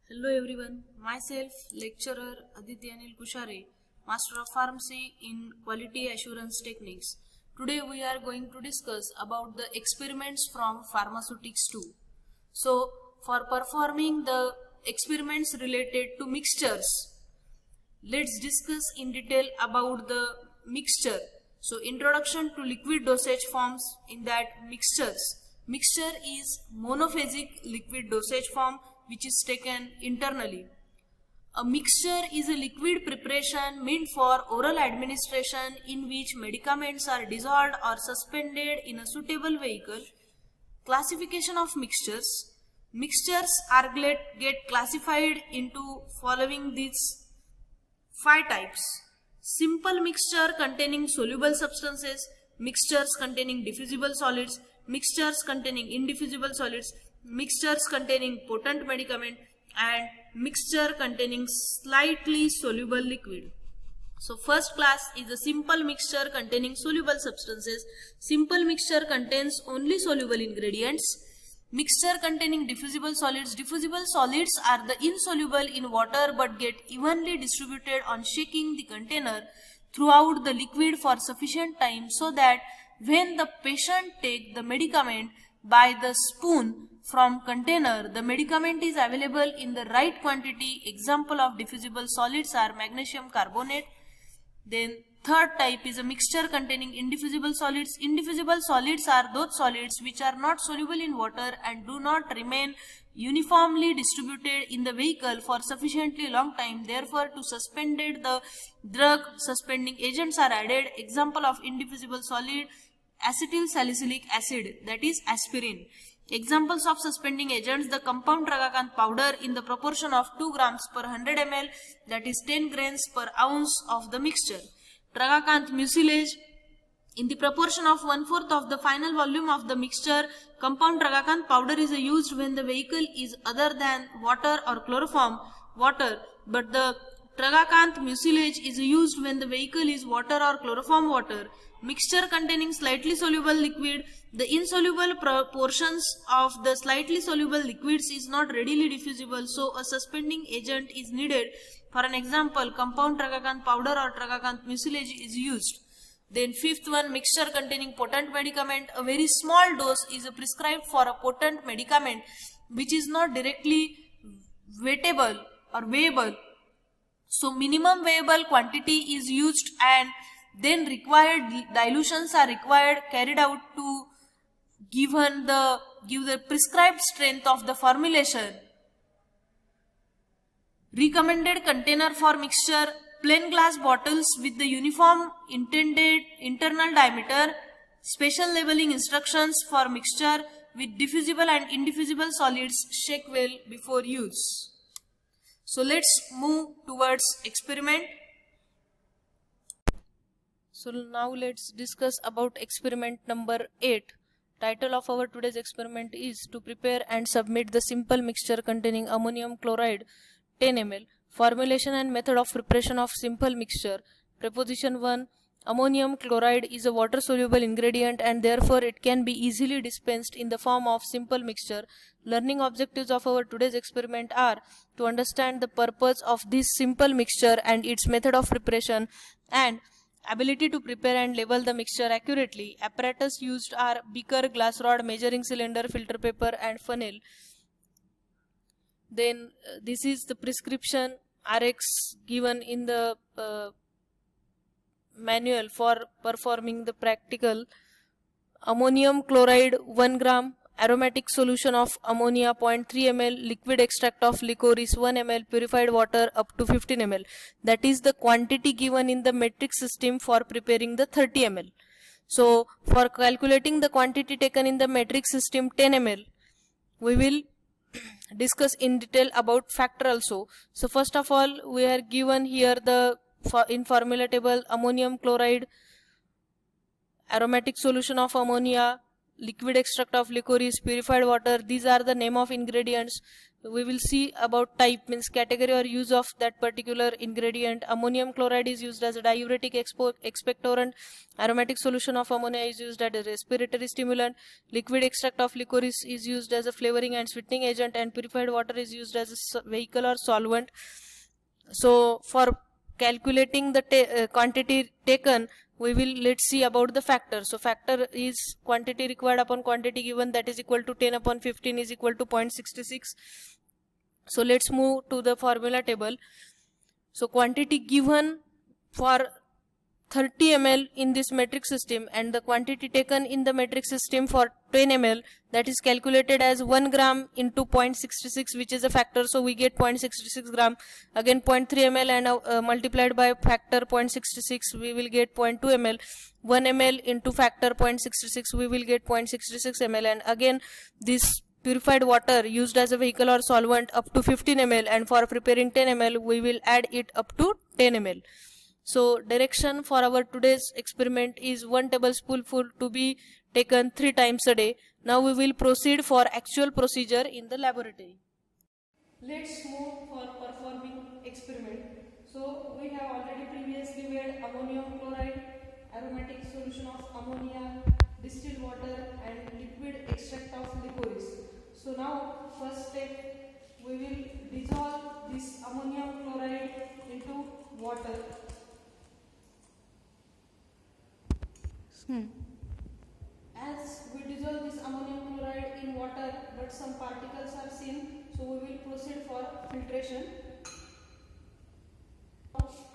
Hello everyone, myself lecturer Aditya Anil Kushare, Master of Pharmacy in Quality Assurance Techniques. Today we are going to discuss about the experiments from pharmaceutics 2. So for performing the experiments related to mixtures, let's discuss in detail about the mixture. So introduction to liquid dosage forms. In that, mixture is monophasic liquid dosage form which is taken internally. A mixture is a liquid preparation meant for oral administration in which medicaments are dissolved or suspended in a suitable vehicle. Classification of mixtures. Mixtures are get classified into following these 5 types. Simple mixture containing soluble substances, mixtures containing diffusible solids, mixtures containing indiffusible solids, mixtures containing potent medicament, and mixture containing slightly soluble liquid. So first class is a simple mixture containing soluble substances. Simple mixture contains only soluble ingredients. Mixture containing diffusible solids. Diffusible solids are the insoluble in water but get evenly distributed on shaking the container throughout the liquid for sufficient time so that when the patient take the medicament by the spoon from container, the medicament is available in the right quantity. Example of diffusible solids are magnesium carbonate. Then third type is a mixture containing indiffusible solids. Indiffusible solids are those solids which are not soluble in water and do not remain uniformly distributed in the vehicle for sufficiently long time. Therefore, to suspended the drug, suspending agents are added. Example of indiffusible solid, acetyl salicylic acid, that is aspirin. Examples of suspending agents: the compound tragacanth powder in the proportion of 2 grams per 100 ml, that is 10 grains per ounce of the mixture. Tragacanth mucilage in the proportion of 1/4 of the final volume of the mixture. Compound tragacanth powder is used when the vehicle is other than water or chloroform water, but the tragacanth mucilage is used when the vehicle is water or chloroform water. Mixture containing slightly soluble liquid. The insoluble portions of the slightly soluble liquids is not readily diffusible, so a suspending agent is needed. For an example, compound tragacanth powder or tragacanth mucilage is used. Then fifth one, mixture containing potent medicament. A very small dose is prescribed for a potent medicament which is not directly weightable or weighable. So minimum weighable quantity is used and then required dilutions are carried out to give the prescribed strength of the formulation. Recommended container for mixture: plain glass bottles with the uniform intended internal diameter. Special labeling instructions for mixture with diffusible and indiffusible solids. Shake well before use. So let's move towards experiment. So now let's discuss about experiment number 8. Title of our today's experiment is to prepare and submit the simple mixture containing ammonium chloride 10 ml. Formulation and method of preparation of simple mixture. Preposition 1. Ammonium chloride is a water soluble ingredient and therefore it can be easily dispensed in the form of simple mixture. Learning objectives of our today's experiment are to understand the purpose of this simple mixture and its method of preparation, and ability to prepare and label the mixture accurately. Apparatus used are beaker, glass rod, measuring cylinder, filter paper and funnel. Then this is the prescription RX given in the manual for performing the practical. Ammonium chloride 1 gram, aromatic solution of ammonia 0.3 ml, liquid extract of licorice 1 ml, purified water up to 15 ml. That is the quantity given in the metric system for preparing the 30 ml. So for calculating the quantity taken in the metric system 10 ml, we will discuss in detail about factor also. So first of all, we are given here the in formula table: ammonium chloride, aromatic solution of ammonia, liquid extract of licorice, purified water. These are the name of ingredients. we will see about type, means category or use of that particular ingredient. Ammonium chloride is used as a diuretic, expectorant. Aromatic solution of ammonia is used as a respiratory stimulant. Liquid extract of licorice is used as a flavoring and sweetening agent, and purified water is used as a vehicle or solvent. So for calculating the quantity taken, we will, let's see about the factor. So factor is quantity required upon quantity given, that is equal to 10 upon 15 is equal to 0.66. So let's move to the formula table. So quantity given for 30 ml in this metric system, and the quantity taken in the metric system for 10 ml, that is calculated as 1 gram into 0.66, which is a factor, so we get 0.66 gram. Again 0.3 ml and multiplied by factor 0.66, we will get 0.2 ml. 1 ml into factor 0.66, we will get 0.66 ml. And again this purified water used as a vehicle or solvent up to 15 ml, and for preparing 10 ml we will add it up to 10 ml. So direction for our today's experiment is 1 tablespoonful to be taken 3 times a day. Now we will proceed for actual procedure in the laboratory. Let's move for performing experiment. So we have already previously made ammonium chloride, aromatic solution of ammonia, distilled water and liquid extract of licorice. So now first step, we will dissolve this ammonium chloride into water. As we dissolve this ammonium chloride in water, but some particles are seen, so we will proceed for filtration.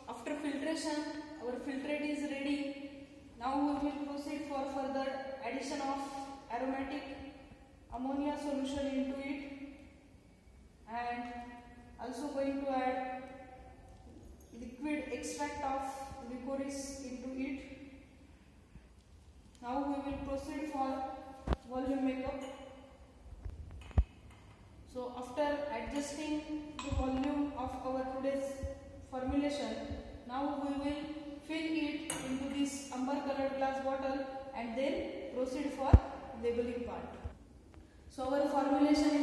After filtration, our filtrate is ready. Now we will proceed for further addition of aromatic ammonia solution into it, and also going to add liquid extract of licorice into it. Now we will proceed for volume makeup. So after adjusting the volume of our today's formulation, now we will fill it into this amber colored glass bottle and then proceed for labeling part. So our formulation